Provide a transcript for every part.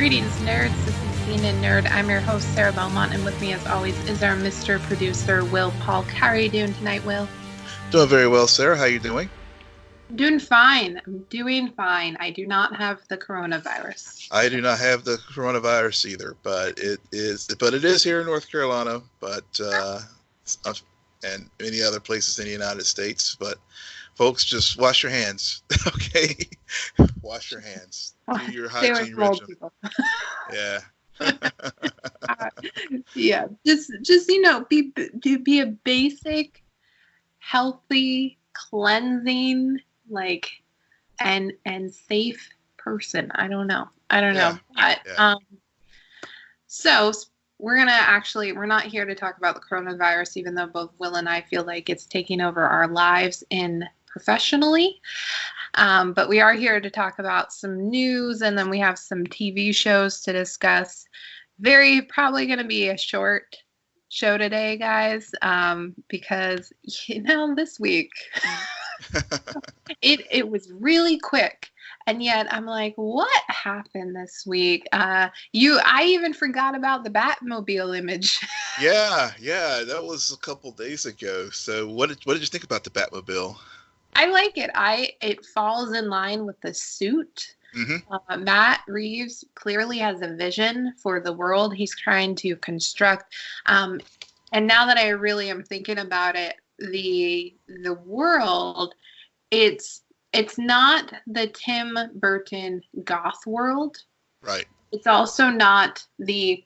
Greetings, nerds. This is CNN Nerd. I'm your host, Sarah Belmont, and with me, as always, is our Mr. Producer, Will Polk. How are you doing tonight, Will? Doing very well, Sarah. How are you doing? Doing fine. I'm doing fine. I do not have the coronavirus. I do not have the coronavirus either, but it is here in North Carolina, and many other places in the United States. But folks, just wash your hands, okay? Wash your hands. Do your hygiene regimen. Yeah. Yeah. Just be a basic, healthy, cleansing, and safe person. I don't know. So we're not here to talk about the coronavirus, even though both Will and I feel like it's taking over our lives professionally. But we are here to talk about some news, and then we have some TV shows to discuss. Probably going to be a short show today, guys, because, this week, it was really quick. And yet I'm like, what happened this week? I even forgot about the Batmobile image. Yeah, that was a couple days ago. So what did you think about the Batmobile? I like it. It falls in line with the suit. Mm-hmm. Matt Reeves clearly has a vision for the world he's trying to construct. And now that I really am thinking about it, the world, it's not the Tim Burton goth world. Right. It's also not the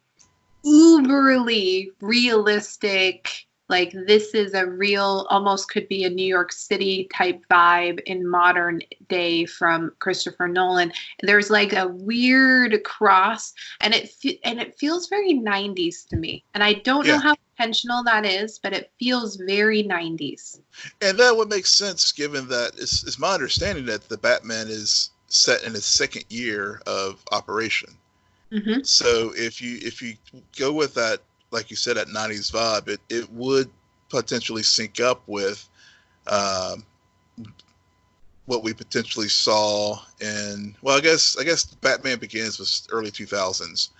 uberly realistic, like this is a real, almost could be a New York City type vibe in modern day from Christopher Nolan. There's like a weird cross, and it feels very 90s to me. And I don't know how intentional that is, but it feels very 90s. And that would make sense, given that it's my understanding that the Batman is set in its second year of operation. Mm-hmm. So if you go with that, like you said, that 90s vibe, it would potentially sync up with what we potentially saw in, well, I guess Batman Begins was early 2000s,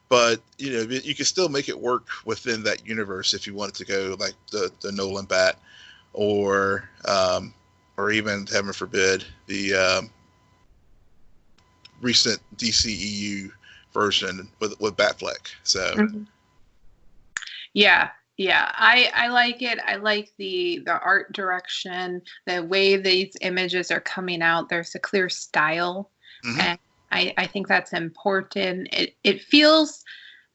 but you can still make it work within that universe if you wanted to go like the Nolan Bat, or even, heaven forbid, the recent DCEU version with Batfleck. So. Mm-hmm. Yeah. I like it. I like the art direction, the way these images are coming out. There's a clear style. Mm-hmm. And I think that's important. It feels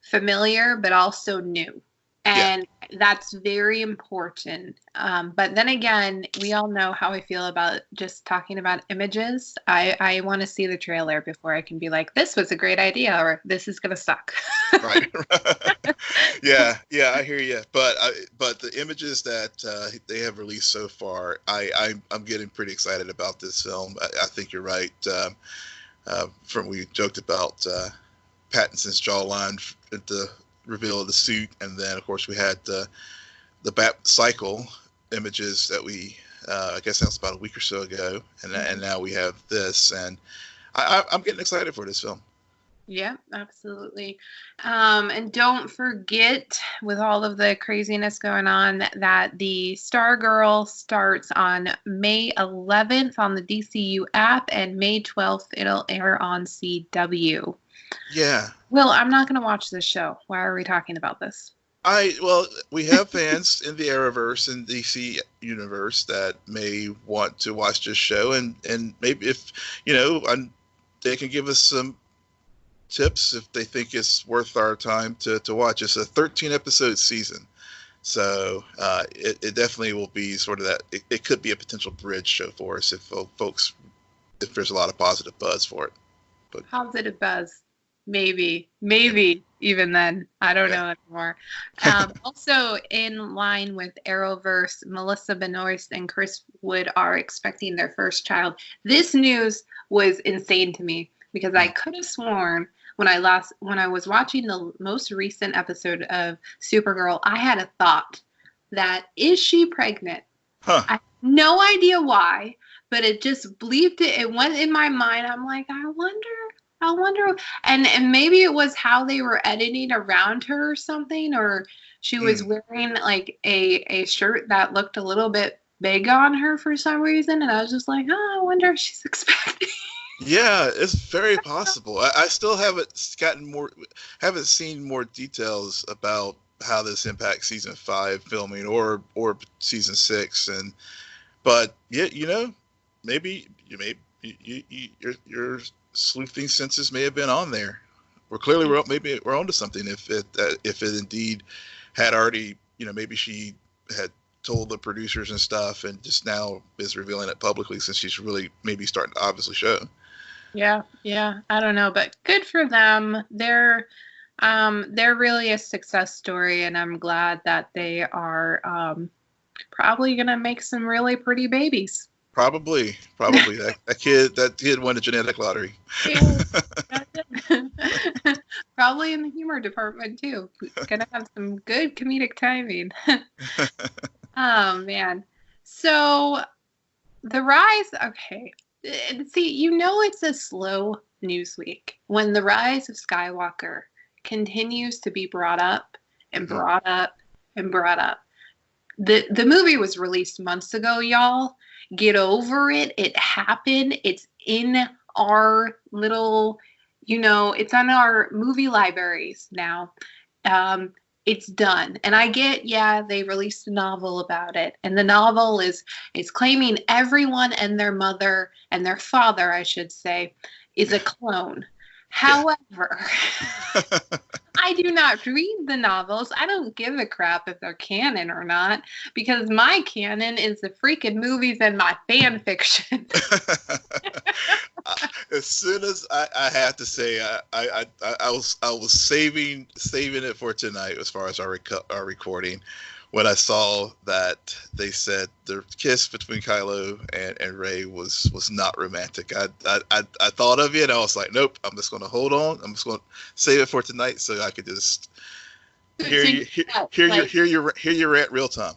familiar, but also new. And that's very important. But then again, we all know how I feel about just talking about images. I want to see the trailer before I can be like, this was a great idea, or this is going to suck. Right. Yeah, I hear you. But the images that they have released so far, I'm getting pretty excited about this film. I think you're right. We joked about Pattinson's jawline at the reveal of the suit, and then of course we had the Bat Cycle images that we I guess that was about a week or so ago, and now we have this, and I'm getting excited for this film. Yeah, absolutely. And don't forget, with all of the craziness going on, that the Stargirl starts on May 11th on the DCU app, and May 12th it'll air on CW. Yeah. Well, I'm not going to watch this show. Why are we talking about this? We have fans in the Arrowverse and DC universe that may want to watch this show, and maybe if they can give us some tips if they think it's worth our time to watch. It's a 13 episode season, so it definitely will be sort of that. It could be a potential bridge show for us if there's a lot of positive buzz for it. But positive buzz. Maybe even then. I don't know anymore. Also, in line with Arrowverse, Melissa Benoist and Chris Wood are expecting their first child. This news was insane to me because I could have sworn when I was watching the most recent episode of Supergirl, I had a thought that, is she pregnant? Huh. I have no idea why, but it just bleeped it. It went in my mind. I'm like, I wonder I wonder, and maybe it was how they were editing around her or something, or she was Mm. wearing like a shirt that looked a little bit big on her for some reason, and I was just like, oh, I wonder if she's expecting. Yeah, it's very possible. I still haven't seen more details about how this impacts season 5 filming or season 6, but yeah, maybe your sleuthing senses may have been on there. Maybe we're onto something if it indeed had already, maybe she had told the producers and stuff and just now is revealing it publicly since she's really maybe starting to obviously show. Yeah, yeah, I don't know, but good for them. They're really a success story, and I'm glad that they are probably gonna make some really pretty babies. Probably that kid won the genetic lottery. Yeah, probably in the humor department too. Gonna have some good comedic timing. Oh man. So the rise, okay. See, it's a slow news week when the rise of Skywalker continues to be brought up and brought up and brought up. The movie was released months ago, y'all. Get over it. It happened. It's in our little, it's on our movie libraries now. It's done. And I get, yeah, they released a novel about it. And the novel is claiming everyone and their mother and their father, I should say, is a clone. However, I do not read the novels. I don't give a crap if they're canon or not, because my canon is the freaking movies and my fan fiction. As soon as I have to say, I was saving it for tonight as far as our recording, when I saw that they said the kiss between Kylo and Rey was not romantic. I thought of it. I was like, nope. I'm just going to hold on. I'm just going to save it for tonight so I could just hear your rant real time.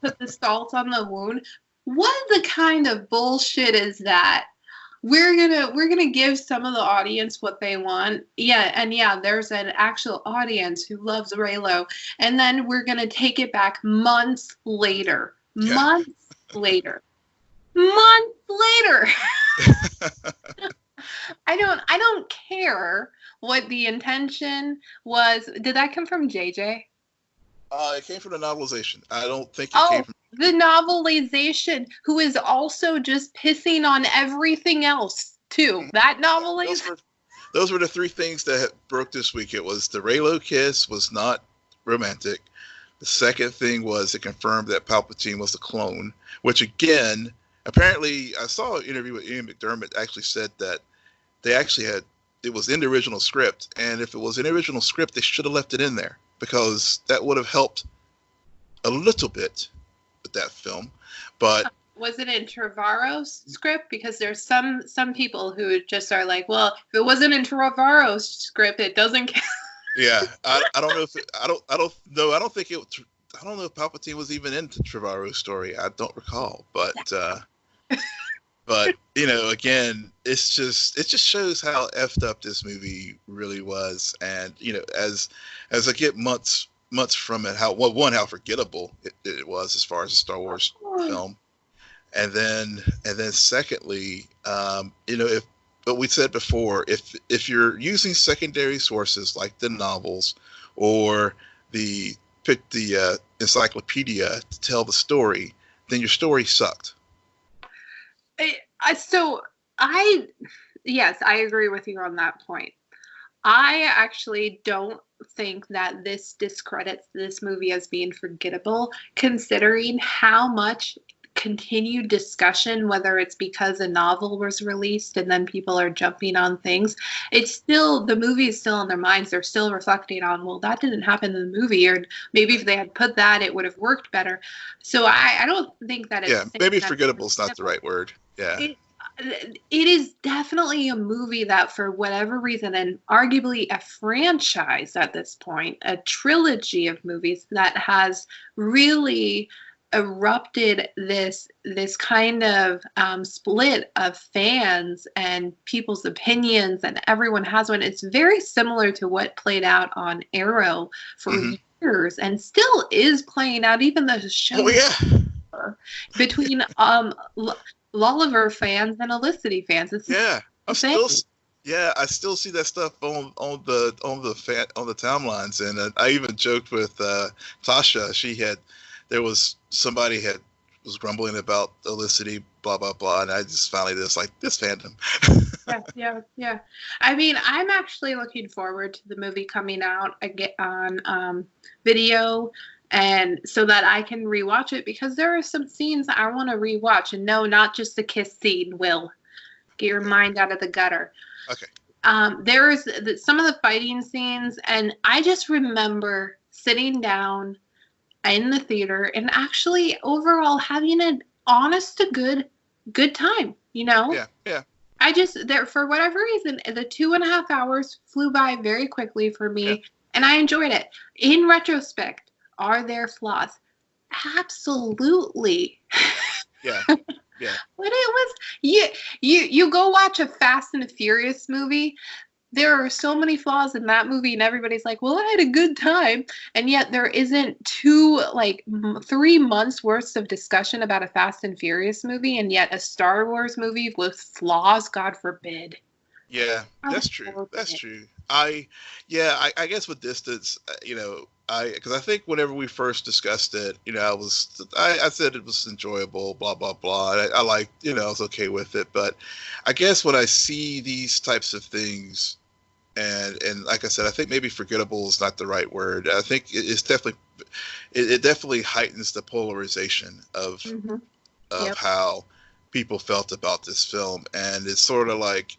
Put the salt on the wound. What the kind of bullshit is that? We're gonna give some of the audience what they want. Yeah, and yeah, there's an actual audience who loves Reylo, and then we're gonna take it back months later. Yeah. Months later. Months later. I don't care what the intention was. Did that come from JJ? It came from the novelization. I don't think it came from the novelization, who is also just pissing on everything else too. That novelization. Those were the three things that broke this week. It was the Reylo kiss was not romantic. The second thing was it confirmed that Palpatine was a clone, which again, apparently, I saw an interview with Ian McDermott actually said that they actually it was in the original script, and if it was in the original script, they should have left it in there because that would have helped a little bit with that film. But was it in Trevorrow's script? Because there's some people who just are like, well, if it wasn't in Trevorrow's script, it doesn't count. Yeah, I don't know if I don't know if Palpatine was even into Trevorrow's story. I don't recall, but again, it just shows how effed up this movie really was, and as I get months from it, how forgettable it was as far as a Star Wars film, and then secondly, but we said before, if you're using secondary sources like the novels or the encyclopedia to tell the story, then your story sucked. Yes, I agree with you on that point. I actually don't think that this discredits this movie as being forgettable, considering how much continued discussion, whether it's because a novel was released and then people are jumping on things. The movie is still in their minds. They're still reflecting on, well, that didn't happen in the movie, or maybe if they had put that, it would have worked better. So I don't think that it's... Yeah, maybe forgettable is not the right word. Yeah. It is definitely a movie that, for whatever reason, and arguably a franchise at this point, a trilogy of movies that has really erupted this kind of split of fans and people's opinions, and everyone has one. It's very similar to what played out on Arrow for years, and still is playing out. Even the show between Lulliver fans and Olicity fans. It's I still see that stuff on the timelines, and I even joked with Tasha. Somebody was grumbling about Olicity, blah blah blah, and I just finally just like this fandom. yeah. I mean, I'm actually looking forward to the movie coming out again on video, and so that I can rewatch it, because there are some scenes I want to rewatch. And no, not just the kiss scene. Will, get your mind out of the gutter. Okay. There's some of the fighting scenes, and I just remember sitting down in the theater and actually overall having an honest to good time, you know? Yeah. I just, for whatever reason, the 2.5 hours flew by very quickly for me, and I enjoyed it. In retrospect, are there flaws? Absolutely. Yeah. But it was, you go watch a Fast and the Furious movie. There are so many flaws in that movie, and everybody's like, well, I had a good time. And yet there isn't 3 months worth of discussion about a Fast and Furious movie, and yet a Star Wars movie with flaws, God forbid. Yeah, that's true. That's true. I guess with distance, because I think whenever we first discussed it, I said it was enjoyable, blah blah blah. I liked, I was okay with it. But I guess when I see these types of things, and like I said, I think maybe forgettable is not the right word. I think it definitely heightens the polarization of how people felt about this film, and it's sort of like,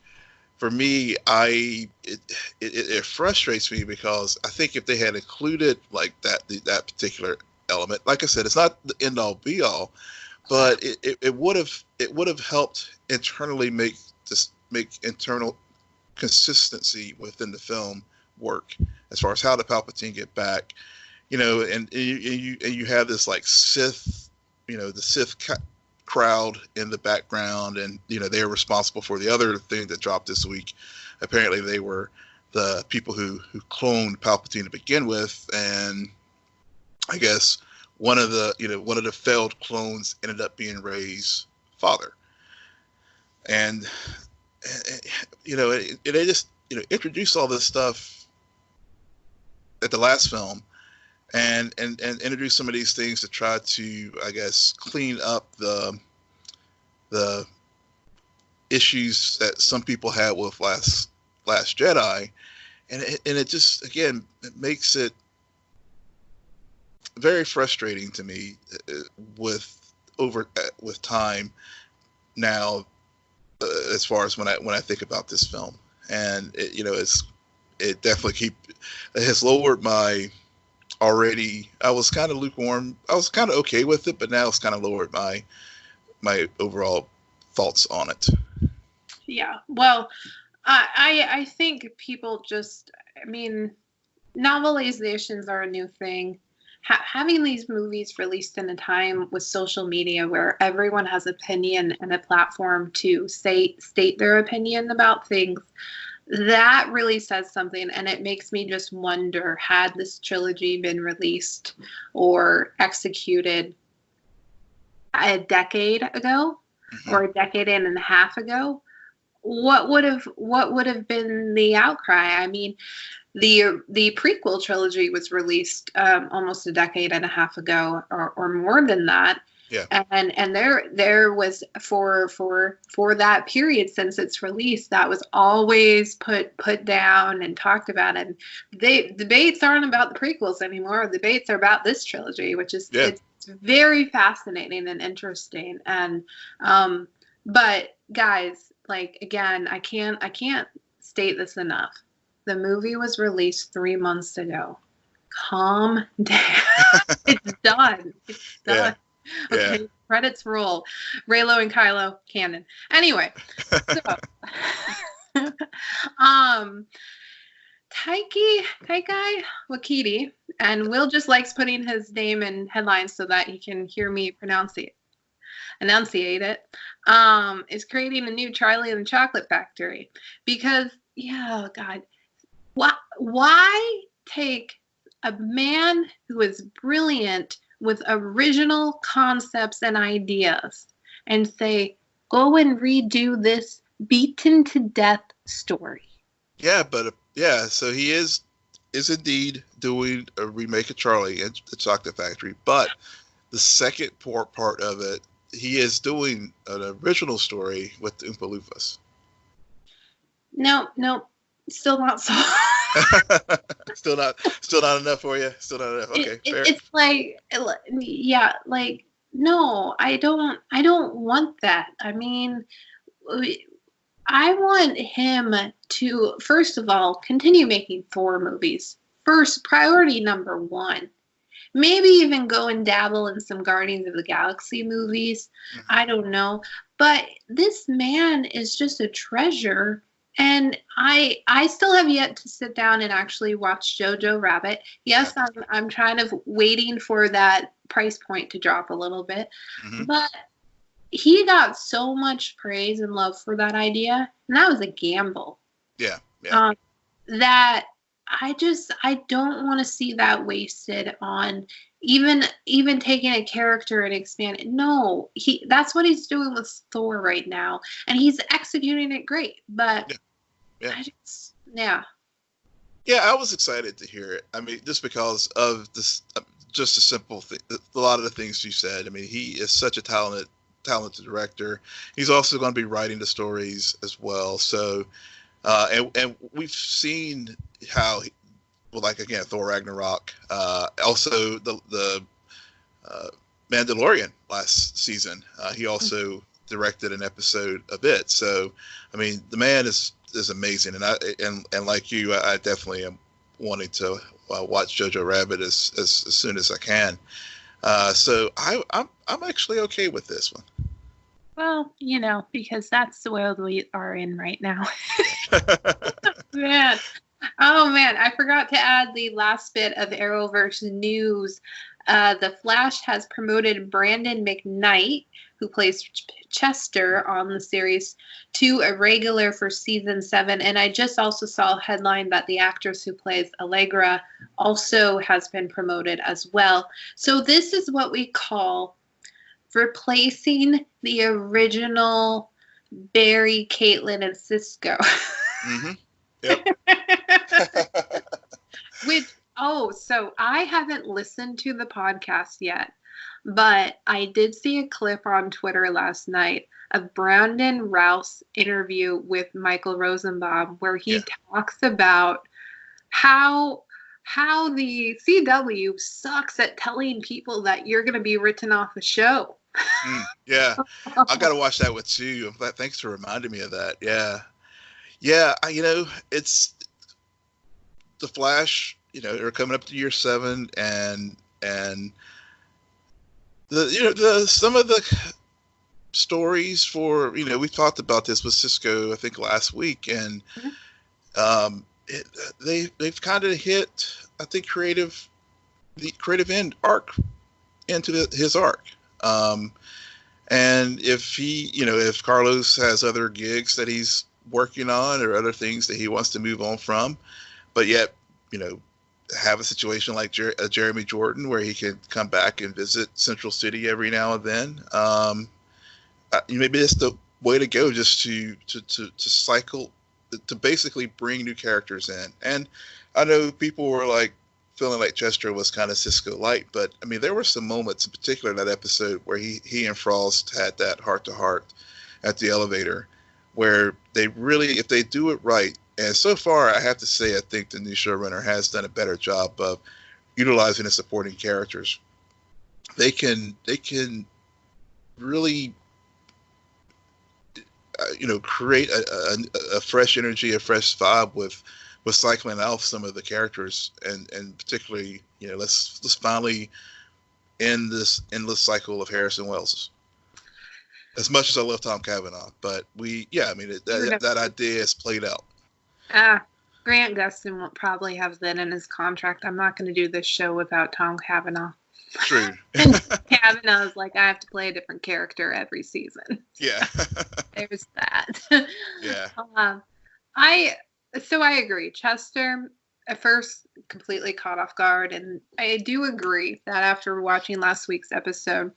for me, it frustrates me, because I think if they had included like that particular element, like I said, it's not the end all be all, but it would have helped internally make internal consistency within the film work, as far as how the Palpatine get back, and you have this like Sith, the Sith crowd in the background, and they're responsible for the other thing that dropped this week. Apparently they were the people who cloned Palpatine to begin with, and I guess one of the failed clones ended up being Rey's father. And they just introduced all this stuff at the last film, and introduce some of these things to try to, I guess, clean up the issues that some people had with Last Jedi, and it just, again, it makes it very frustrating to me with time now, as far as when I think about this film, and it definitely has lowered my already. I was kind of lukewarm. I was kind of okay with it, but now it's kind of lowered my overall thoughts on it. Yeah, well, I think people just, novelizations are a new thing. Having these movies released in a time with social media where everyone has opinion and a platform to state their opinion about things, that really says something, and it makes me just wonder, had this trilogy been released or executed a decade ago, or a decade and a half ago, what would have been the outcry? The prequel trilogy was released almost a decade and a half ago, or more than that. Yeah. And there was for that period since its release, that was always put down and talked about. And debates aren't about the prequels anymore. Debates are about this trilogy, which is it's very fascinating and interesting. And but guys, like, again, I can't state this enough. The movie was released 3 months ago. Calm down. It's done. It's done. Yeah. Okay, yeah. Credits roll. Reylo and Kylo, canon. Anyway, so Taika Waititi, and Will just likes putting his name in headlines so that he can hear me enunciate it, is creating a new Charlie and the Chocolate Factory. Because, yeah, God, why take a man who is brilliant with original concepts and ideas and say, go and redo this beaten to death story? Yeah, but so he is indeed doing a remake of Charlie and the Chocolate Factory, but the second part of it, he is doing an original story with the Oompa Loofahs. No, still not so. Still not enough for you. Still not enough. Okay, fair. It's like, yeah, like, no, I don't want that. I mean, I want him to, first of all, continue making Thor movies. First, priority number one. Maybe even go and dabble in some Guardians of the Galaxy movies. Mm-hmm. I don't know. But this man is just a treasure. And I still have yet to sit down and actually watch Jojo Rabbit. Yes, I'm kind of waiting for that price point to drop a little bit. Mm-hmm. But he got so much praise and love for that idea. And that was a gamble. Yeah. That I don't want to see that wasted on even taking a character and expand it. No, that's what he's doing with Thor right now, and he's executing it great. But yeah, I was excited to hear it. I mean, just because of this, just a simple thing. A lot of the things you said. I mean, he is such a talented director. He's also going to be writing the stories as well. So. And we've seen how, like, again, Thor Ragnarok, also the Mandalorian last season. He also directed an episode of it. So, I mean, the man is amazing, and like you, I definitely am wanting to watch Jojo Rabbit as soon as I can. So I'm actually okay with this one. Well, because that's the world we are in right now. Man. Oh, man. I forgot to add the last bit of Arrowverse news. The Flash has promoted Brandon McKnight, who plays Chester on the series, to a regular for season 7. And I just also saw a headline that the actress who plays Allegra also has been promoted as well. So this is what we call replacing the original Barry, Caitlin, and Cisco. Mm-hmm. Yep. So I haven't listened to the podcast yet, but I did see a clip on Twitter last night of Brandon Routh's interview with Michael Rosenbaum, where he talks about how the CW sucks at telling people that you're going to be written off the show. Yeah, I got to watch that with you. Thanks for reminding me of that. Yeah. It's the Flash. They're coming up to year 7, and the some of the stories for we've talked about this with Cisco, I think, last week, and they've kind of hit, I think, the creative end arc into his arc. And if Carlos has other gigs that he's working on or other things that he wants to move on from, but yet, have a situation like Jeremy Jordan where he can come back and visit Central City every now and then. Maybe it's the way to go, just to cycle, to basically bring new characters in. And I know people were like feeling like Chester was kind of Cisco light, but I mean, there were some moments in particular in that episode where he and Frost had that heart-to-heart at the elevator, where they really, if they do it right, and so far I have to say I think the new showrunner has done a better job of utilizing the supporting characters. They can really create a fresh energy, a fresh vibe with cycling off some of the characters, and particularly, let's finally end this endless cycle of Harrison Wells. As much as I love Tom Cavanaugh, but that idea is played out. Grant Gustin will probably have that in his contract. I'm not going to do this show without Tom Cavanaugh. True. And Cavanaugh's like, I have to play a different character every season. Yeah. There's that. Yeah. I agree. Chester at first completely caught off guard, and I do agree that after watching last week's episode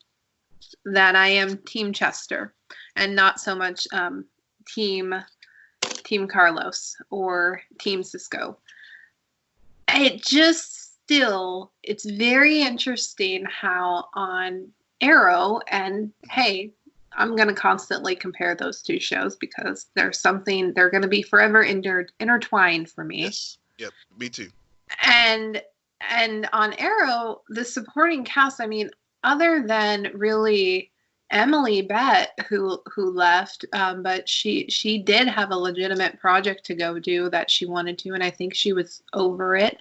that I am Team Chester and not so much Team Carlos or Team Cisco. It's very interesting how on Arrow, and hey, I'm going to constantly compare those two shows because they're going to be forever intertwined for me. Yes. Yep. Me too. And on Arrow, the supporting cast, I mean, other than really Emily Bett, who left, but she did have a legitimate project to go do that she wanted to, and I think she was over it.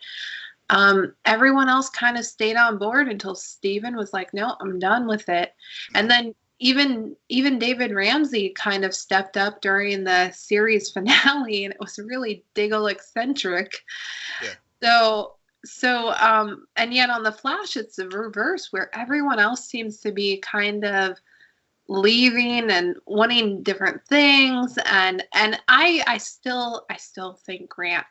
Everyone else kind of stayed on board until Steven was like, no, I'm done with it. And then even David Ramsey kind of stepped up during the series finale, and it was really Diggle eccentric. Yeah. So, and yet on The Flash, it's the reverse, where everyone else seems to be kind of leaving and wanting different things. And I still think Grant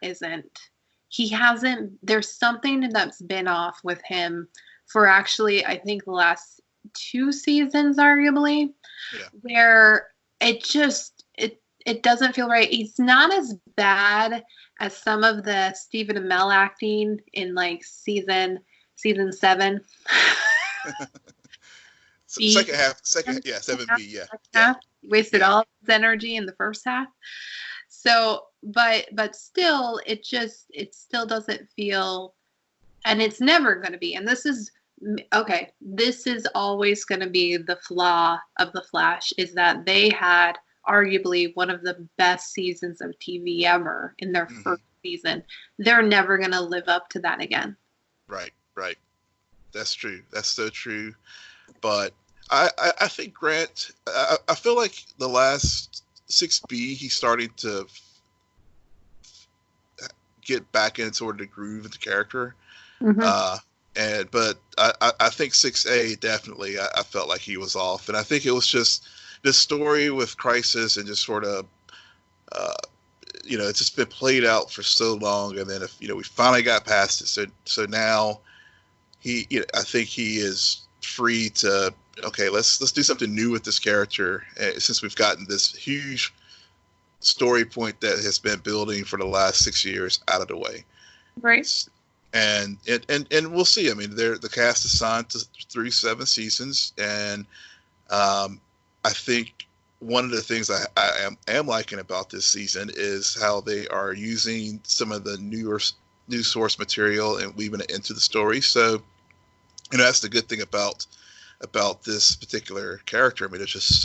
there's something that's been off with him for actually, I think, the last 2 seasons, arguably, where it doesn't feel right. He's not as bad as some of the Stephen Amell acting in like season 7. Second half, 7B, yeah. Wasted all his energy in the first half. So, but still, it still doesn't feel, and it's never going to be. And this is always going to be the flaw of The Flash, is that they had arguably one of the best seasons of TV ever in their first season. They're never going to live up to that again. Right. That's true. That's so true. But I think Grant, I feel like the last 6B, he's starting to get back into sort of the groove of the character. But I think 6A, definitely, I felt like he was off. And I think it was just this story with Crisis and just sort of, it's just been played out for so long. And then we finally got past it. So now I think he is free to, okay, let's do something new with this character, since we've gotten this huge story point that has been building for the last 6 years out of the way. Right. And we'll see. I mean, the cast is signed through 7 seasons, and I think one of the things I am liking about this season is how they are using some of the new source material and weaving it into the story. So, that's the good thing about this particular character. I mean, there's just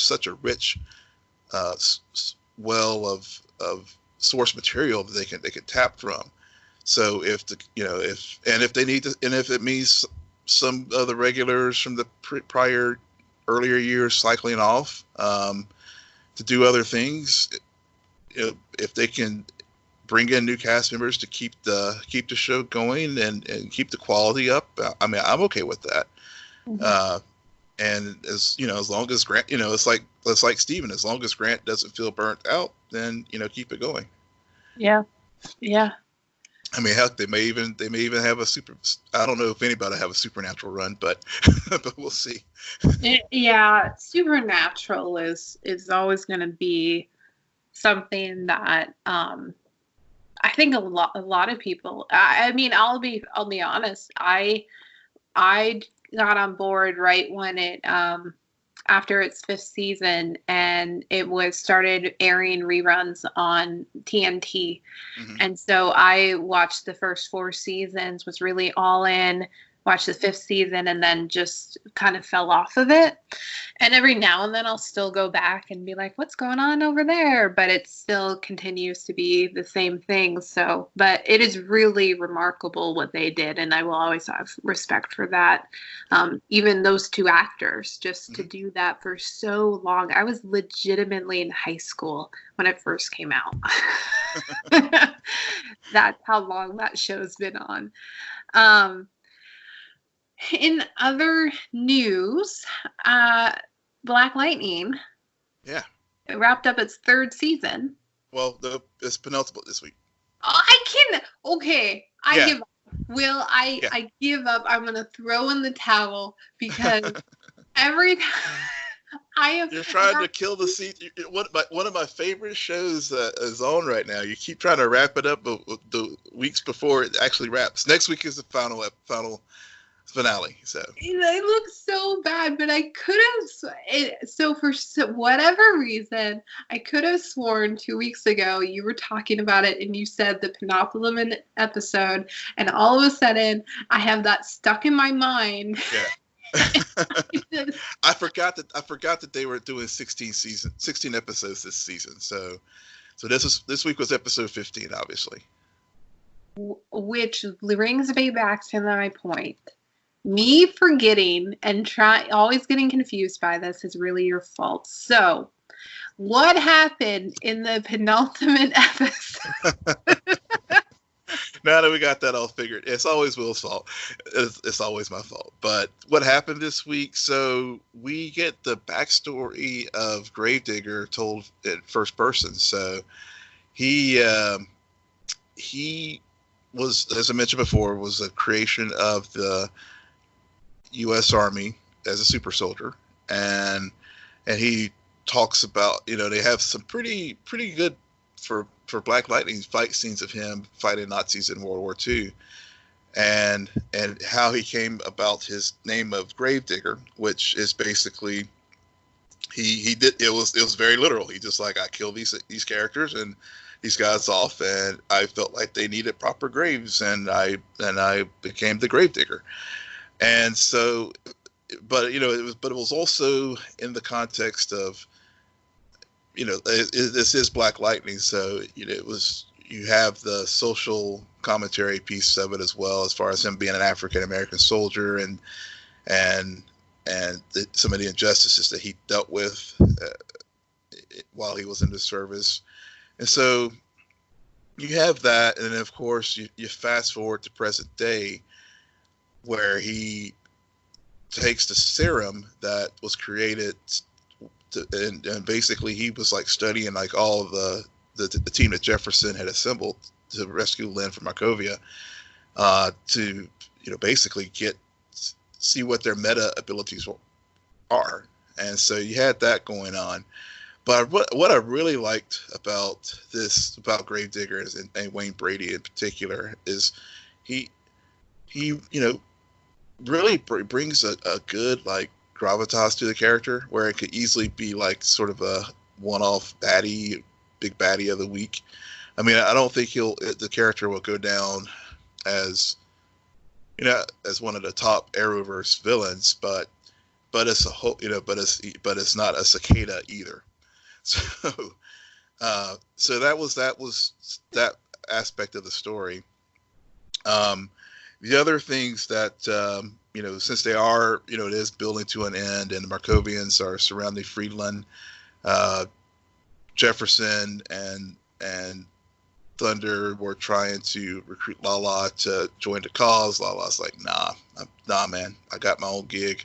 such a rich well of source material that they can tap from. So if they need to, and if it means some of the regulars from the earlier years cycling off to do other things, if they can bring in new cast members to keep the show going and keep the quality up, I mean, I'm okay with that. And as long as Grant, it's like Steven, as long as Grant doesn't feel burnt out, then keep it going. Yeah. I mean, heck, they may even have I don't know if anybody have a Supernatural run, but we'll see. Yeah, Supernatural is always going to be something that I think a lot of people. I mean, I'll be honest. I got on board right when it after its 5th season, and it was started airing reruns on TNT. And so I watched the first 4 seasons, was really all in, watched the 5th season and then just kind of fell off of it. And every now and then I'll still go back and be like, what's going on over there? But it still continues to be the same thing. So, but it is really remarkable what they did. And I will always have respect for that. Even those 2 actors, just to do that for so long. I was legitimately in high school when it first came out. That's how long that show's been on. In other news, Black Lightning. Yeah. It wrapped up its 3rd season. Well, it's penultimate this week. Okay. I give up. Will, I give up. I'm going to throw in the towel because every time You're trying to kill the season. One of my favorite shows is on right now. You keep trying to wrap it up the weeks before it actually wraps. Next week is the final finale. So it looks so bad, but I could have. So for whatever reason, I could have sworn 2 weeks ago you were talking about it and you said the penultimate episode, and all of a sudden I have that stuck in my mind. Yeah. I forgot that they were doing 16 episodes this season. So this week was episode 15, obviously. Which brings me back to my point. Me forgetting and always getting confused by this is really your fault. So, what happened in the penultimate episode? Now that we got that all figured, it's always Will's fault. It's always my fault. But what happened this week? So we get the backstory of Gravedigger told in first person. So he was, as I mentioned before, was a creation of the U.S. Army as a super soldier, and he talks about, they have some pretty good for Black Lightning fight scenes of him fighting Nazis in World War II, and how he came about his name of Gravedigger, which is basically he did it was very literal. He just I killed these characters and these guys off, and I felt like they needed proper graves, and I became the Gravedigger. And so, but it was also in the context of, this is Black Lightning, so it was, you have the social commentary piece of it as well, as far as him being an African American soldier and some of the injustices that he dealt with while he was in the service. And so you have that, and then of course you fast forward to present day, where he takes the serum that was created and basically he was studying all the team that Jefferson had assembled to rescue Lynn from Markovia, to basically see what their meta abilities are. And so you had that going on. But what I really liked about Gravedigger and Wayne Brady in particular is he really brings a good gravitas to the character, where it could easily be sort of a one-off big baddie of the week. I mean, I don't think the character will go down as as one of the top Arrowverse villains, but it's a whole, but it's not a cicada either. So that was that aspect of the story. The other things that, since they are, it is building to an end, and the Markovians are surrounding Friedland, Jefferson and Thunder were trying to recruit Lala to join the cause. Lala's like, nah, man, I got my own gig.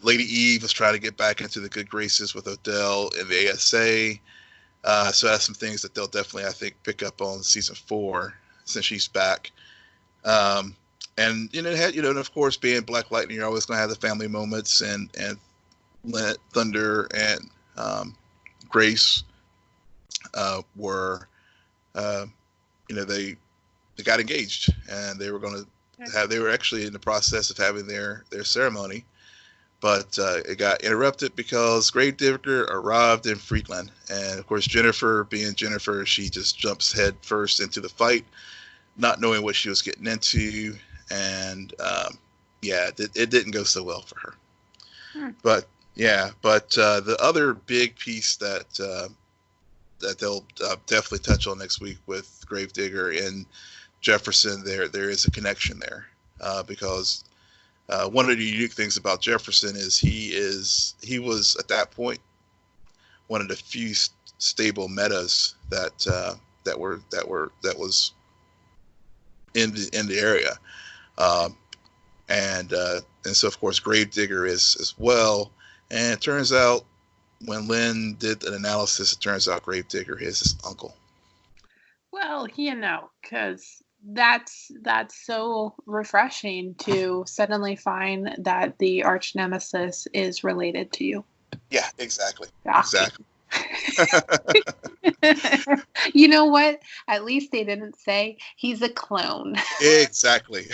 Lady Eve was trying to get back into the good graces with Odell in the ASA. So that's some things that they'll definitely, I think, pick up on season 4 since she's back. And of course, being Black Lightning, you're always going to have the family moments, and Thunder and Grace were, they got engaged, and they were going to have. They were actually in the process of having their ceremony, but it got interrupted because Gravedigger arrived in Friedland, and of course, Jennifer, being Jennifer, she just jumps head first into the fight, not knowing what she was getting into. and it didn't go so well for her. But the other big piece that they'll definitely touch on next week with Gravedigger and Jefferson, there is a connection there, because one of the unique things about Jefferson is he was at that point one of the few stable metas that was in the area, and so of course Gravedigger is as well. And it turns out when Lynn did an analysis, it turns out Gravedigger is his uncle. Well, because that's so refreshing to suddenly find that the arch nemesis is related to you. Yeah, exactly. Yeah. Exactly. You know what? At least they didn't say he's a clone. Exactly.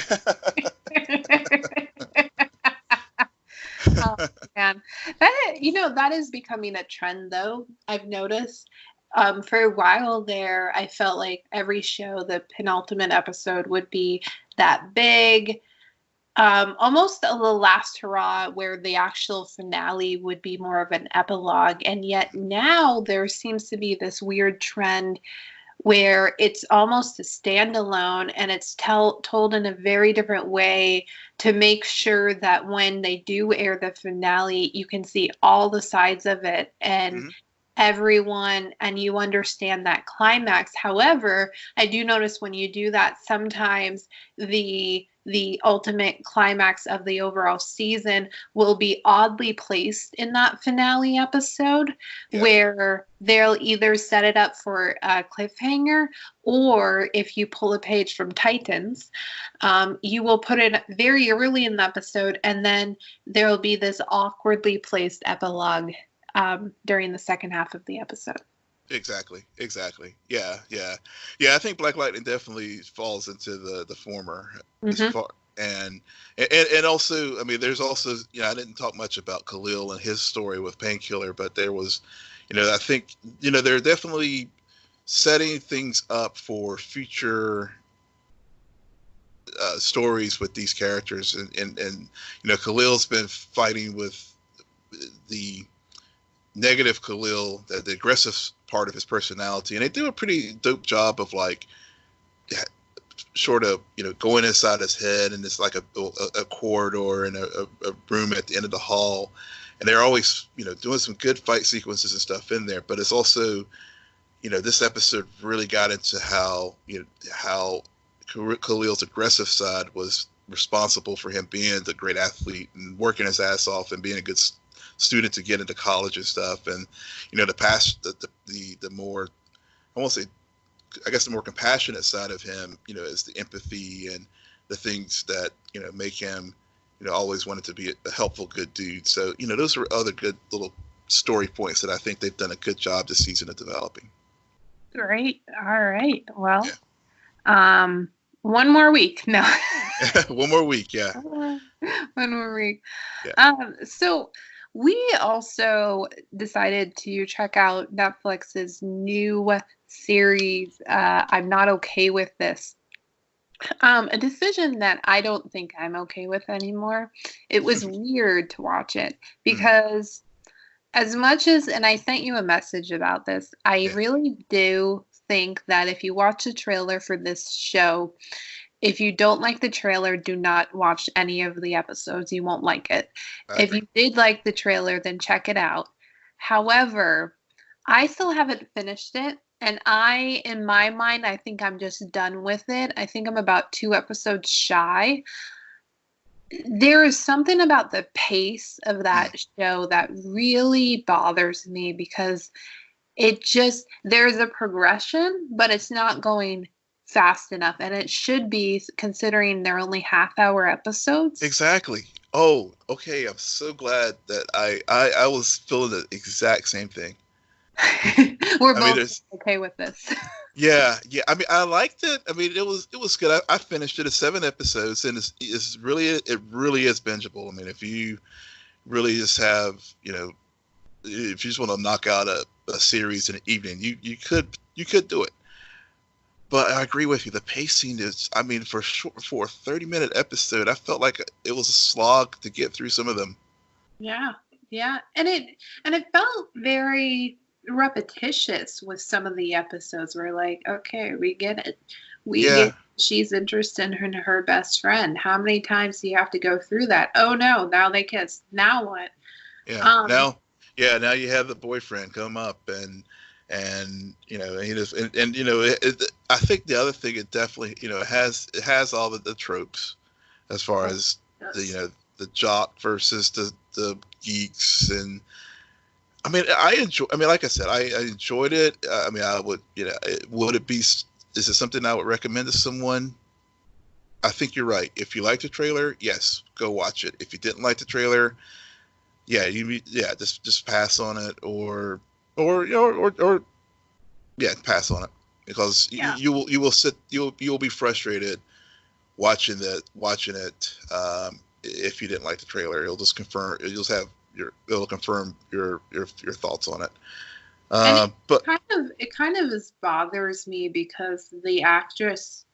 Oh, man. That is becoming a trend, though. I've noticed. For a while there, I felt like every show, the penultimate episode would be that big, almost the last hurrah, where the actual finale would be more of an epilogue. And yet now there seems to be this weird trend where it's almost a standalone, and it's told in a very different way to make sure that when they do air the finale, you can see all the sides of it and everyone, and you understand that climax. However, I do notice when you do that, sometimes the ultimate climax of the overall season will be oddly placed in that finale episode, where they'll either set it up for a cliffhanger, or if you pull a page from Titans, you will put it very early in the episode, and then there'll be this awkwardly placed epilogue during the second half of the episode. Exactly. Yeah. I think Black Lightning definitely falls into the former. And also, I mean, there's also, I didn't talk much about Khalil and his story with Painkiller, but there was, I think, they're definitely setting things up for future stories with these characters, and Khalil's been fighting with the negative Khalil, the aggressive part of his personality, and they do a pretty dope job of sort of going inside his head, and it's like a corridor and a room at the end of the hall, and they're always doing some good fight sequences and stuff in there. But it's also this episode really got into how Khalil's aggressive side was responsible for him being the great athlete and working his ass off and being a good student to get into college and stuff. And the more, I won't say, I guess the more compassionate side of him is the empathy and the things that make him always wanted to be a helpful, good dude. So those are other good little story points that I think they've done a good job this season of developing. Great. All right. Well, one more week. No. One more week. Yeah. One more week. Yeah. So we also decided to check out Netflix's new series, I'm Not Okay With This. A decision that I don't think I'm okay with anymore. It was weird to watch it because as much as, and I sent you a message about this, I really do think that if you watch a trailer for this show, if you don't like the trailer, do not watch any of the episodes. You won't like it. If you did like the trailer, then check it out. However, I still haven't finished it. And in my mind, I think I'm just done with it. I think I'm about 2 episodes shy. There is something about the pace of that show that really bothers me because there's a progression, but it's not going fast enough, and it should be, considering they're only half-hour episodes. Exactly. Oh, okay. I'm so glad that I was feeling the exact same thing. We're both okay with this. Yeah. I mean, I liked it. I mean, it was good. I finished it. It's 7 episodes, and it really is bingeable. I mean, if you really just have, if you just want to knock out a series in an evening, you could do it. But I agree with you. The pacing is, I mean, for a 30-minute episode, I felt like it was a slog to get through some of them. Yeah, yeah, and it felt very repetitious with some of the episodes. We're like, okay, we get it. We Yeah, get she's interested in her best friend. How many times do you have to go through that? Oh no, now they kiss. Now what? yeah. Um, Now you have the boyfriend come up and you know, and he just and you know, I think the other thing, it definitely, you know, it has all the tropes as far as the, you know, the jock versus the geeks. And I mean, I mean, like I said, I enjoyed it. I mean, I would, you know, would it be, is it something I would recommend to someone? I think you're right. If you liked the trailer, yes, go watch it. If you didn't like the trailer, just pass on it, or you know, or yeah, pass on it, because yeah. you'll be frustrated watching it. If you didn't like the trailer, it'll confirm your thoughts on it. And But it kind of bothers me because the actress,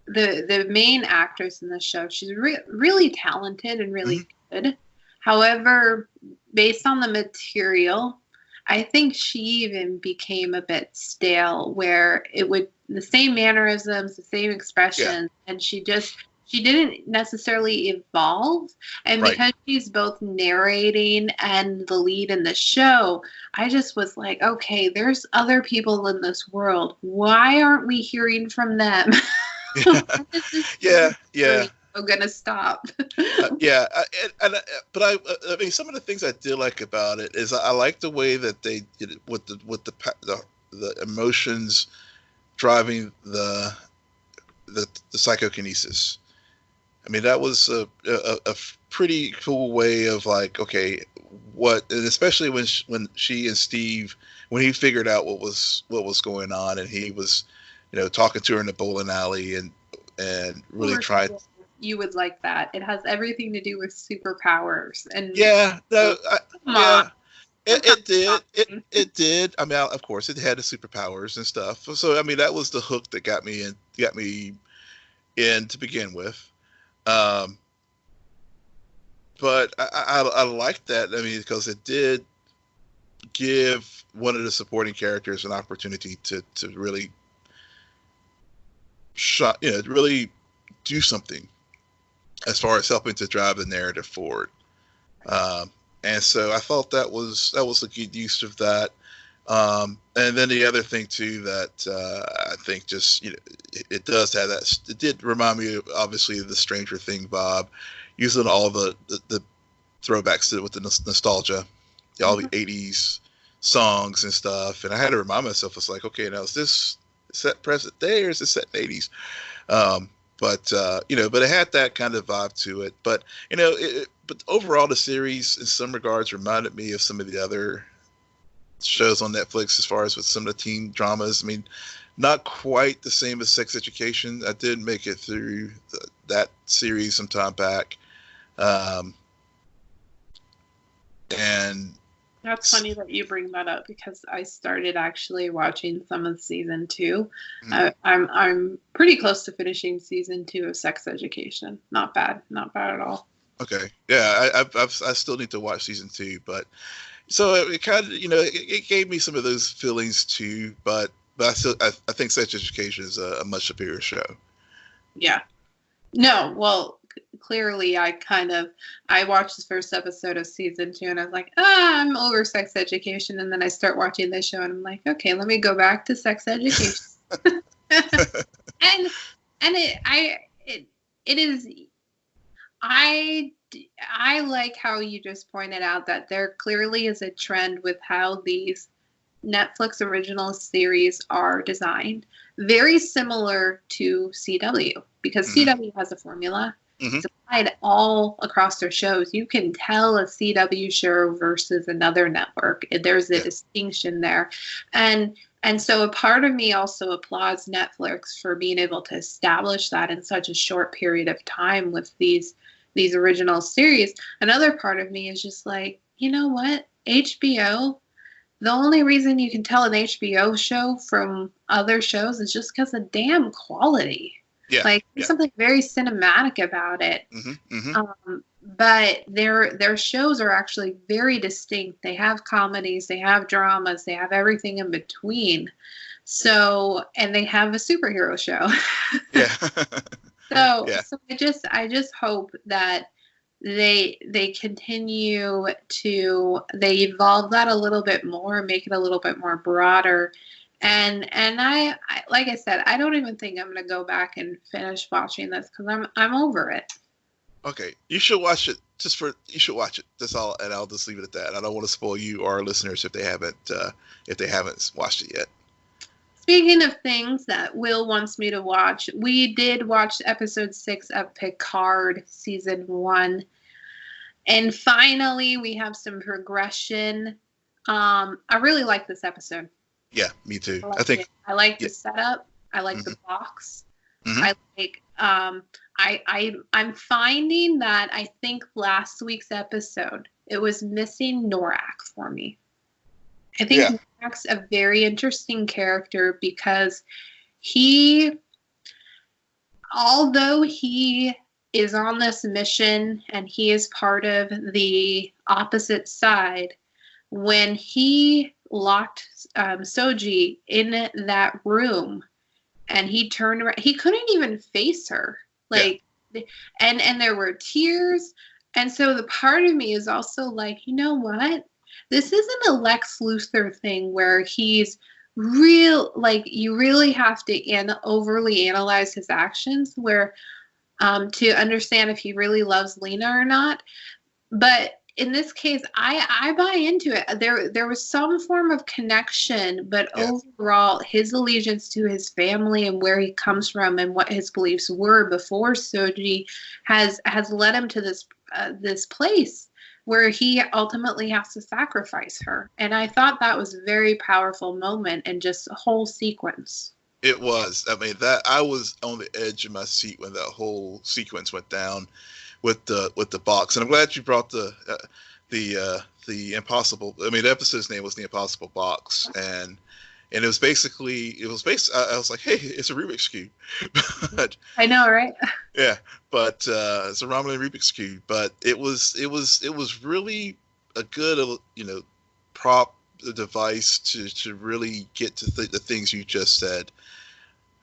the main actress in the show, she's really talented and really mhm, good. However, based on the material, I think she even became a bit stale, where it would the same mannerisms, the same yeah, expressions, and she didn't necessarily evolve. And right. because she's both narrating and the lead in the show, I just was like, okay, there's other people in this world. Why aren't we hearing from them? Yeah, When is this yeah, yeah. gonna stop? Yeah, but I mean, some of the things I did like about it is I like the way that they did it with the emotions driving the psychokinesis. I mean, that was a pretty cool way of, like, okay, and especially when she and Steve, when he figured out what was going on, and he was, you know, talking to her in the bowling alley, and really Course tried. you would like that. It has everything to do with superpowers and Yeah, no, come on. yeah, it did. It did. I mean, of course, it had the superpowers and stuff. So I mean, that was the hook that got me in to begin with. Um, but I liked that. I mean, because it did give one of the supporting characters an opportunity to really really do something as far as helping to drive the narrative forward. Um, and so I thought that was a good use of that. And then the other thing too that I think, just, you know, it does have that. It did remind me of, obviously, the Stranger Thing Bob, using all the throwbacks with the nostalgia, all the Mhm. '80s songs and stuff. And I had to remind myself, it's like, okay, now is this set present day, or is it set in '80s? Um, but you know, but it had that kind of vibe to it. But you know, but overall, the series in some regards reminded me of some of the other shows on Netflix, as far as with some of the teen dramas. I mean, not quite the same as Sex Education. I did make it through that series some time back, um, and That's funny that you bring that up because I started actually watching some of season two. mm, I'm pretty close to finishing season two of Sex Education. Not bad, not bad at all. okay, yeah, I still need to watch season 2, but so it kind of, you know, it gave me some of those feelings too. But I think Sex Education is a much superior show. Yeah. No, well, clearly I watched the first episode of season two and I was like, I'm over Sex Education, and then I start watching this show and I'm like, okay, let me go back to Sex Education. and and it is I I like how you just pointed out that there clearly is a trend with how these Netflix original series are designed, very similar to CW, because Hmm. CW has a formula. Hmm. It's applied all across their shows. You can tell a CW show versus another network. There's a Yeah. distinction there. And so a part of me also applauds Netflix for being able to establish that in such a short period of time with these original series. Another part of me is just like, you know what? HBO, the only reason you can tell an HBO show from other shows is just because of damn quality. Yeah. Like, there's something very cinematic about it. But their shows are actually very distinct. They have comedies, they have dramas, they have everything in between. So, and they have a superhero show. Yeah. So I just hope that they continue to, they evolve that a little bit more, make it a little bit more broader. And I like I said, I don't even think I'm going to go back and finish watching this because I'm over it. Okay, you should watch it. You should watch it. That's all, and I'll just leave it at that. I don't want to spoil you or our listeners if they haven't watched it yet. Speaking of things that Will wants me to watch, we did watch episode 6 of Picard season 1, and finally we have some progression. I really like this episode. Yeah, me too. I like the setup. I like the box. I like. I'm finding that I think last week's episode, it was missing Norak for me. I think Norak's a very interesting character because although he is on this mission and he is part of the opposite side, when he locked Soji in that room and he turned around, he couldn't even face her. And there were tears. And so the part of me is also like, you know what? This isn't a Lex Luthor thing where he's you really have to overly analyze his actions to understand if he really loves Lena or not. But in this case, I buy into it. There was some form of connection, but overall, his allegiance to his family and where he comes from and what his beliefs were before Soji has led him to this place where he ultimately has to sacrifice her. And I thought that was a very powerful moment and just a whole sequence. It was. I mean, that I was on the edge of my seat when that whole sequence went down with the box. And I'm glad you brought the impossible. I mean, the episode's name was The Impossible Box, and it was basically I was like, hey, it's a Rubik's Cube. But, I know, right? Yeah, but it's a Romulan Rubik's Cube. But it was really a good prop device to really get to the things you just said.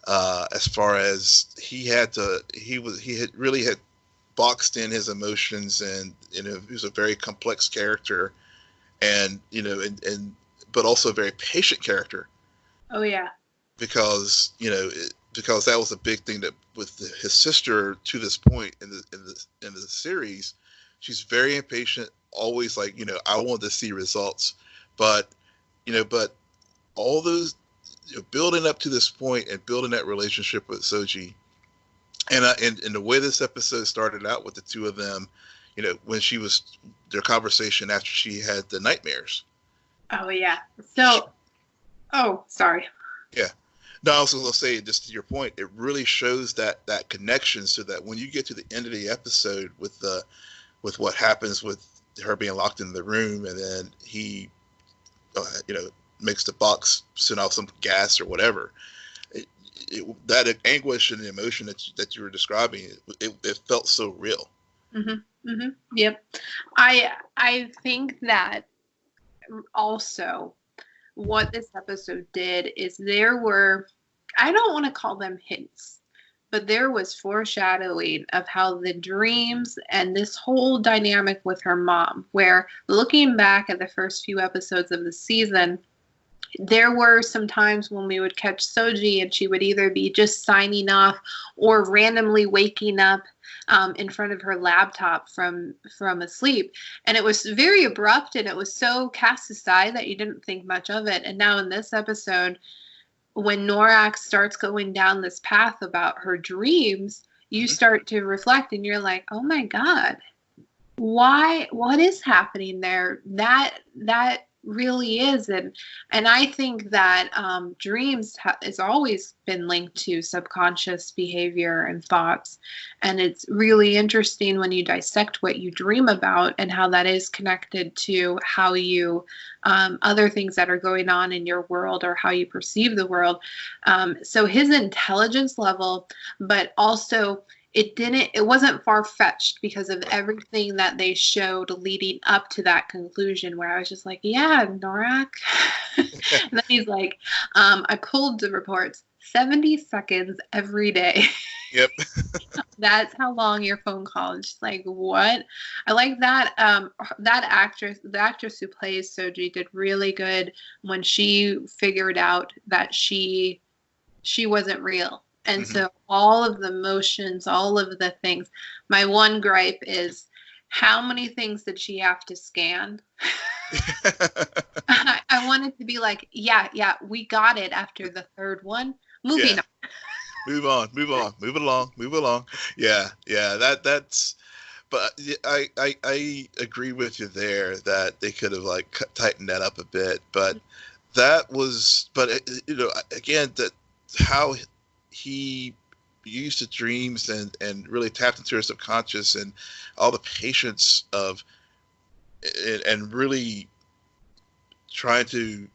As far as he had really boxed in his emotions, and he was a very complex character, and but also a very patient character. Oh yeah. Because that was a big thing that with his sister to this point in the series, she's very impatient, always like, I want to see results, but all those building up to this point and building that relationship with Soji. And the way this episode started out with the two of them, when their conversation after she had the nightmares. Oh yeah. So, sorry. Yeah. No, I was going to say, just to your point, it really shows that connection, so that when you get to the end of the episode with what happens with her being locked in the room, and then he, makes the box send off some gas or whatever. That anguish and the emotion that you were describing, it felt so real. Yep. I think that also what this episode did is there were, I don't want to call them hints, but there was foreshadowing of how the dreams and this whole dynamic with her mom, where looking back at the first few episodes of the season, there were some times when we would catch Soji and she would either be just signing off or randomly waking up in front of her laptop from asleep. And it was very abrupt, and it was so cast aside that you didn't think much of it. And now in this episode, when Norak starts going down this path about her dreams, you start to reflect and you're like, oh my God, what is happening there? That really is. And I think that dreams has always been linked to subconscious behavior and thoughts, and it's really interesting when you dissect what you dream about and how that is connected to how you other things that are going on in your world or how you perceive the world. So his intelligence level, but also it wasn't far-fetched because of everything that they showed leading up to that conclusion, where I was just like, yeah, Norak. And then he's like, I pulled the reports 70 seconds every day. Yep. That's how long your phone call is. Just like, what? I like that. That actress, the actress who plays Soji, did really good when she figured out that she wasn't real. And so all of the motions, all of the things. My one gripe is, how many things did she have to scan? I wanted to be like, yeah, we got it after the third one. Moving on. Move along. Yeah. That's. But I agree with you there that they could have like tightened that up a bit. But that was, again, that how he used the dreams and really tapped into her subconscious and all the patience of and really trying to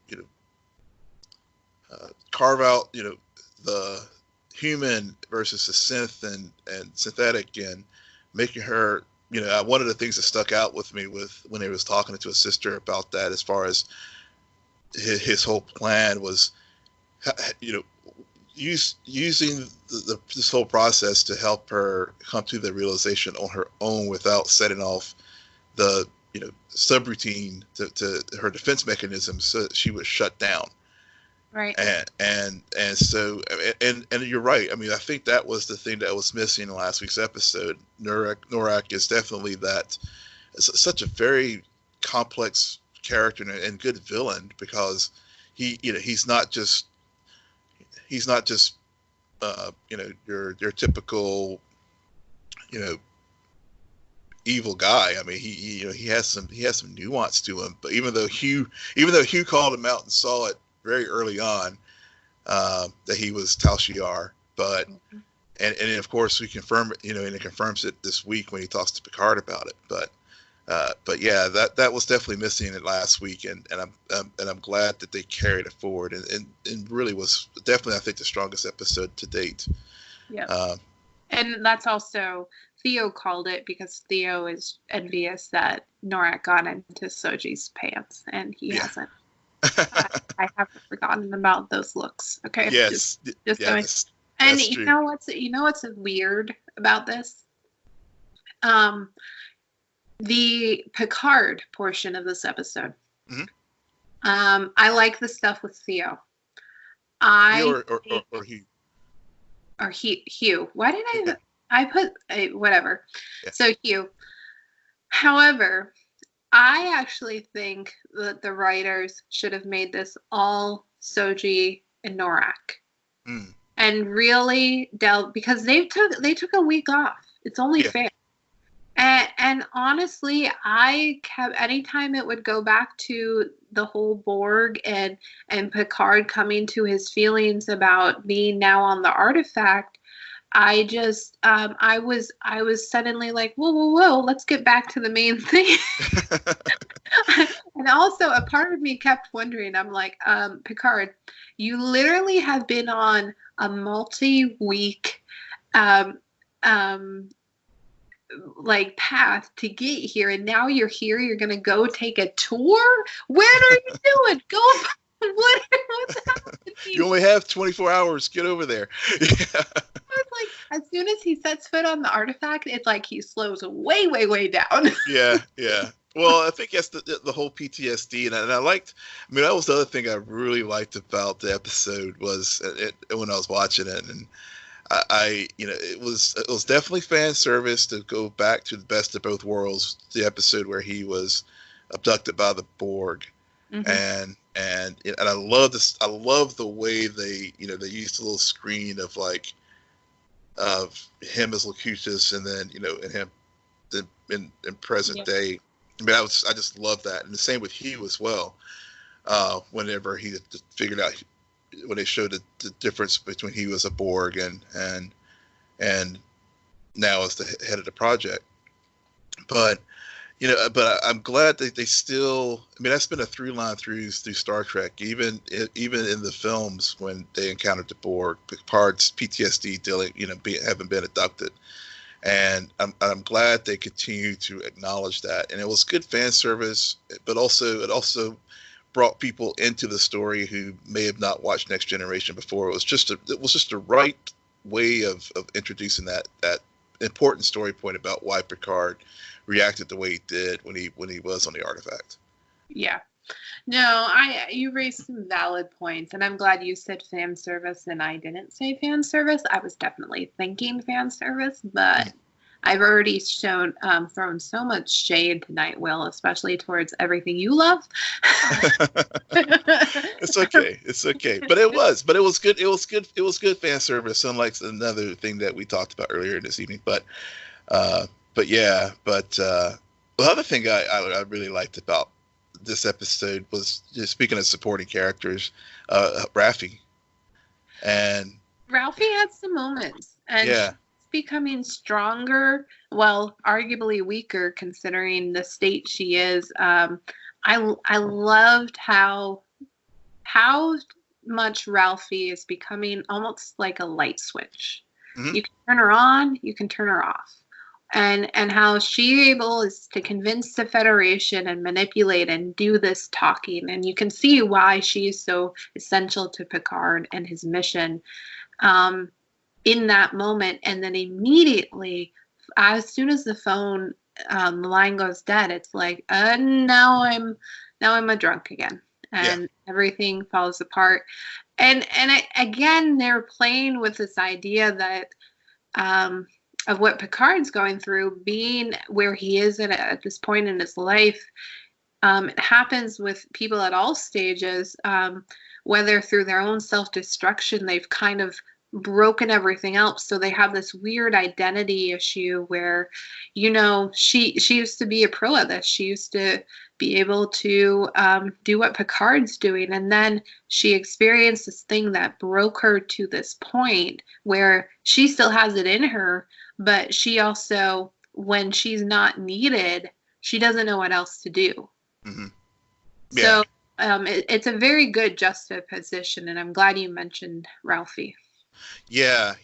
carve out the human versus the synth and synthetic, and making her one of the things that stuck out with me when he was talking to his sister about that, as far as his whole plan was using this whole process to help her come to the realization on her own without setting off the subroutine to her defense mechanism, so that she would shut down. Right. And so you're right. I mean, I think that was the thing that was missing in last week's episode. Norak is definitely that. It's such a very complex character and good villain, because he's not just your typical evil guy. I mean, he has some nuance to him. But even though Hugh called him out and saw it very early on, that he was Tal Shiar, but and of course we confirm it, and it confirms it this week when he talks to Picard about it. But yeah, that was definitely missing it last week, and I'm glad that they carried it forward, and really was definitely, I think, the strongest episode to date. Yeah. And that's also, Theo called it, because Theo is envious that Norak got into Soji's pants, and he hasn't. I haven't forgotten about those looks. Okay. Yes. Just and you know what's weird about this? The Picard portion of this episode. I like the stuff with Theo. Or Hugh. Or Hugh. Why did I put whatever? Yeah. So Hugh. However, I actually think that the writers should have made this all Soji and Norak, and really delve, because they took a week off. It's only fair. And honestly, I kept, anytime it would go back to the whole Borg and Picard coming to his feelings about being now on the artifact, I just I was suddenly like, whoa, let's get back to the main thing. And also, a part of me kept wondering, I'm like, Picard, you literally have been on a multi-week like path to get here, and now you're here, you're gonna go take a tour? What are you doing? What's happening? You only have 24 hours, get over there. It's like, as soon as he sets foot on the artifact, it's like he slows way down. yeah Well, I think that's the whole PTSD, and I liked. I mean, that was the other thing I really liked about the episode was when I was watching it, and it was definitely fan service to go back to the best of both worlds, the episode where he was abducted by the Borg, and I love this. I love the way they they used a little screen of him as Locutus, and then and him in present day I mean, I just love that, and the same with Hugh as well. Whenever he figured out when they showed the difference between he was a Borg and now as the head of the project. But I'm glad that they still. I mean, that's been a through line through Star Trek, even in the films when they encountered the Borg, Picard's PTSD dealing, having been abducted, and I'm glad they continue to acknowledge that. And it was good fan service, but it also brought people into the story who may have not watched Next Generation before. It was just the right way of introducing that important story point about why Picard reacted the way he did when he was on the artifact. Yeah. No, you raised some valid points, and I'm glad you said fan service and I didn't say fan service. I was definitely thinking fan service, but I've already thrown so much shade tonight, Will, especially towards everything you love. It's okay. But it was good. It was good fan service, unlike another thing that we talked about earlier this evening. But the other thing I really liked about this episode was, just speaking of supporting characters, Raffi. And Ralphie had some moments, and she's becoming stronger, well, arguably weaker considering the state she is. I loved how much Ralphie is becoming almost like a light switch. Mm-hmm. You can turn her on, you can turn her off. And how she able is to convince the Federation and manipulate and do this talking. And you can see why she is so essential to Picard and his mission in that moment. And then immediately, as soon as the phone line goes dead, it's like, now I'm a drunk again. And everything falls apart. And again, they're playing with this idea that of what Picard's going through, being where he is at this point in his life. It happens with people at all stages, whether through their own self-destruction, they've kind of broken everything else. So they have this weird identity issue where, she used to be a pro at this. She used to be able to do what Picard's doing. And then she experienced this thing that broke her to this point where she still has it in her, but she also, when she's not needed, she doesn't know what else to do. Mm-hmm. Yeah. So it's a very good juxtaposition, and I'm glad you mentioned Ralphie. Yeah.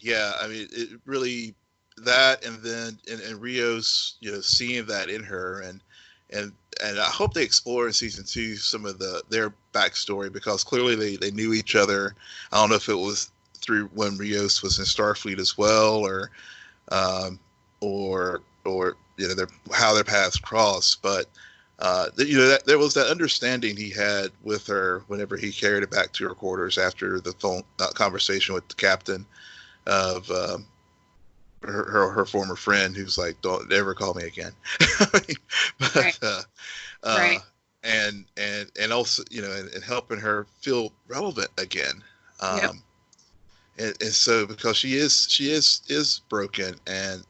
I mean, it really, that, and then and Rios, seeing that in her, and I hope they explore in season 2 some of their backstory, because clearly they knew each other. I don't know if it was through when Rios was in Starfleet as well, or how their paths crossed, but that there was that understanding he had with her whenever he carried her back to her quarters after the phone conversation with the captain of her former friend, who's like, "Don't ever call me again." But right. And also and helping her feel relevant again. Yep. And so, because she is broken, and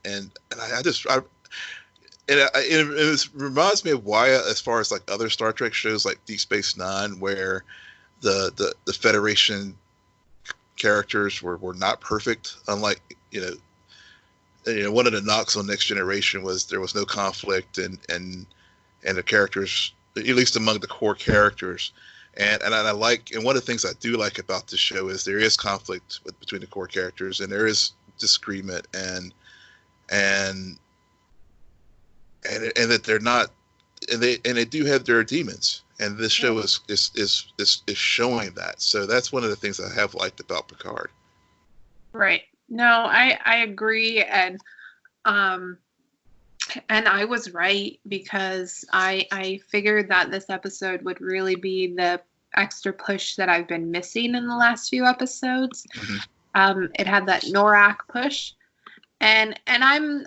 it reminds me of why, as far as like other Star Trek shows like Deep Space Nine, where the Federation characters were not perfect. Unlike one of the knocks on Next Generation was there was no conflict, and the characters, at least among the core characters. And I like, and one of the things I do like about this show is there is conflict between the core characters, and there is disagreement, and that they're not, and they do have their demons, and this show is showing that. So that's one of the things I have liked about Picard. Right. No, I agree, and I was right, because I figured that this episode would really be the extra push that I've been missing in the last few episodes. Mm-hmm. It had that Norak push, and I'm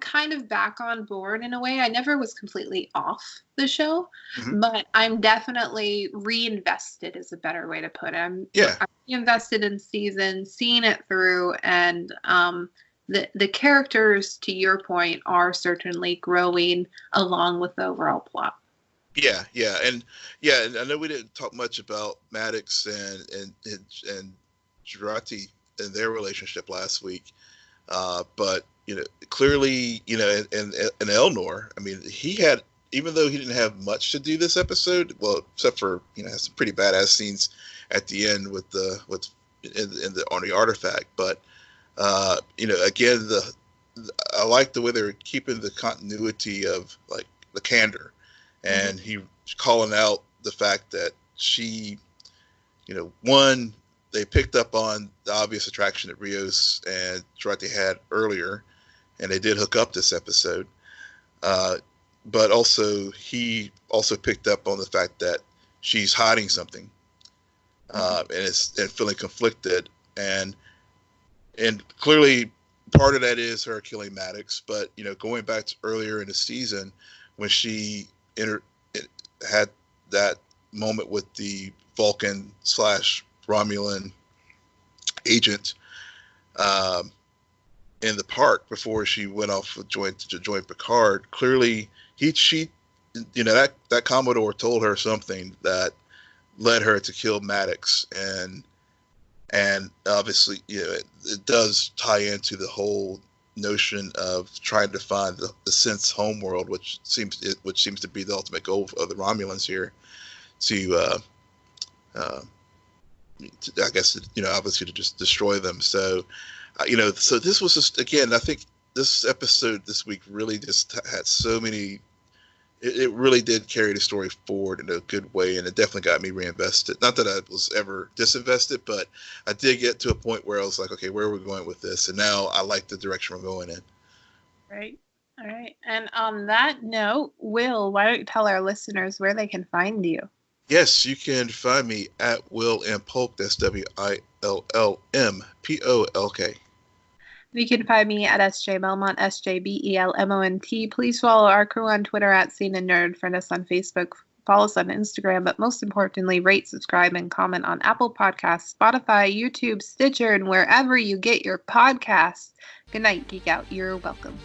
kind of back on board in a way. I never was completely off the show, mm-hmm. but I'm definitely reinvested, is a better way to put it. I'm reinvested in season, seeing it through, and the characters, to your point, are certainly growing along with the overall plot. Yeah, and I know we didn't talk much about Maddox and Jurati and their relationship last week, but clearly, and Elnor, I mean, he had, even though he didn't have much to do this episode, well, except for has some pretty badass scenes at the end with on the artifact, but again, I like the way they're keeping the continuity of like the candor, and he calling out the fact that she, one, they picked up on the obvious attraction that Rios and Jurati had earlier, and they did hook up this episode. But also, he also picked up on the fact that she's hiding something, and feeling conflicted, and clearly part of that is her killing Maddox. But going back to earlier in the season when she had that moment with the Vulcan / Romulan agent in the park before she went off to join Picard. Clearly, that Commodore told her something that led her to kill Maddox, and obviously, it does tie into the whole notion of trying to find the Synth's homeworld, which seems to be the ultimate goal of the Romulans here, to I guess obviously to just destroy them. So so this was just, again, I think this episode this week really just had so many. It really did carry the story forward in a good way, and it definitely got me reinvested. Not that I was ever disinvested, but I did get to a point where I was like, okay, where are we going with this? And now I like the direction we're going in. Right. All right. And on that note, Will, why don't you tell our listeners where they can find you? Yes, you can find me at Will M. Polk. That's WILLMPOLK. You can find me at SJ Belmont, SJBELMONT. Please follow our crew on Twitter at CNN Nerd. Friend us on Facebook. Follow us on Instagram. But most importantly, rate, subscribe, and comment on Apple Podcasts, Spotify, YouTube, Stitcher, and wherever you get your podcasts. Good night, Geek Out. You're welcome.